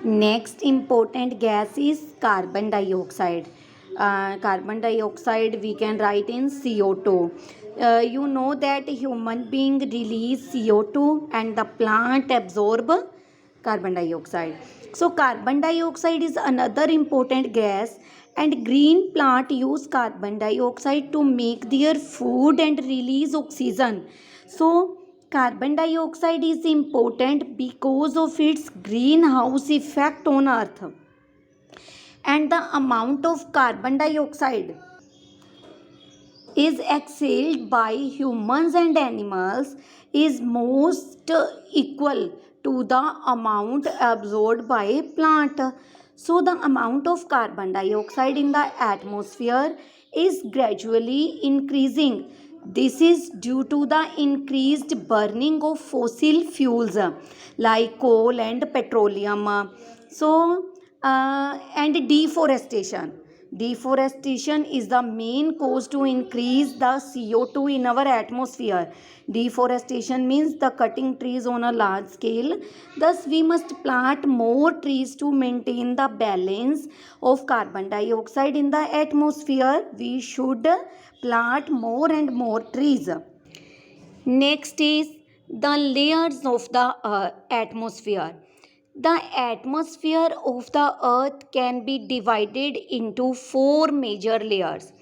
Next important gas is carbon dioxide. Carbon dioxide we can write in CO2. You know that human being release CO2 and the plant absorb carbon dioxide. So carbon dioxide is another important gas, and green plant use carbon dioxide to make their food and release oxygen. So carbon dioxide is important because of its greenhouse effect on earth, and the amount of carbon dioxide is exhaled by humans and animals is most equal to the amount absorbed by plant. So the amount of carbon dioxide in the atmosphere is gradually increasing. This is due to the increased burning of fossil fuels like coal and petroleum. And deforestation. Deforestation is the main cause to increase the CO2 in our atmosphere. Deforestation means the cutting trees on a large scale. Thus, we must plant more trees to maintain the balance of carbon dioxide in the atmosphere. We should plant more and more trees. Next is the layers of the atmosphere. The atmosphere of the earth can be divided into four major layers,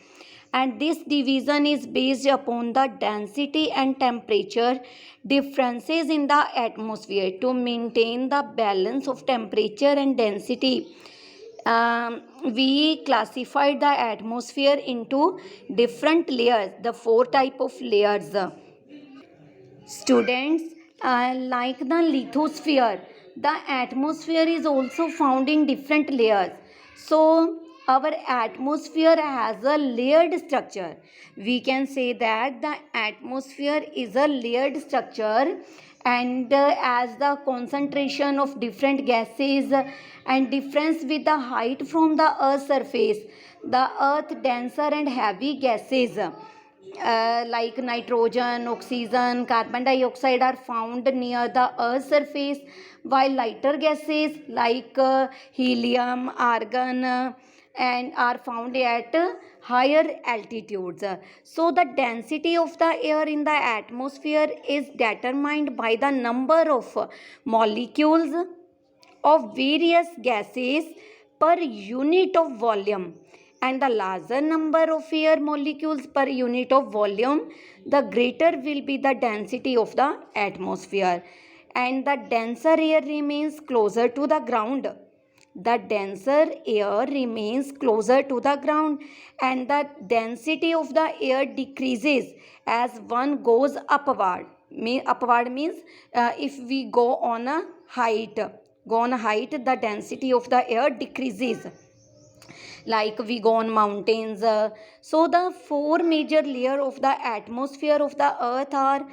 and this division is based upon the density and temperature differences in the atmosphere. To maintain the balance of temperature and density, we classified the atmosphere into different layers, the four type of layers. Students, like the lithosphere, the atmosphere is also found in different layers. So, our atmosphere has a layered structure. We can say that the atmosphere is a layered structure, and as the concentration of different gases and difference with the height from the earth's surface, the earth denser and heavy gases like nitrogen, oxygen, carbon dioxide are found near the Earth's surface, while lighter gases like helium, argon, and are found at higher altitudes. So, the density of the air in the atmosphere is determined by the number of molecules of various gases per unit of volume, and the larger number of air molecules per unit of volume, the greater will be the density of the atmosphere, and the denser air remains closer to the ground. The denser air remains closer to the ground, and the density of the air decreases as one goes upward. Upward means if we go on a height, the density of the air decreases, like we go on mountains. So the four major layer of the atmosphere of the earth are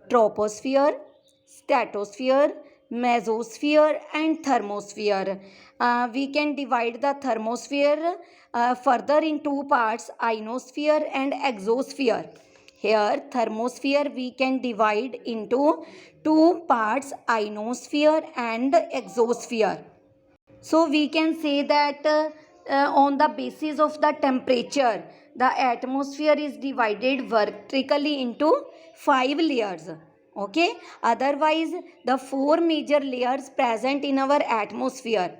troposphere, stratosphere, mesosphere, and thermosphere. We can divide the thermosphere further in two parts, ionosphere and exosphere. Here thermosphere we can divide into two parts, ionosphere and exosphere. So we can say that on the basis of the temperature, the atmosphere is divided vertically into 5 layers. Okay, otherwise the four major layers present in our atmosphere.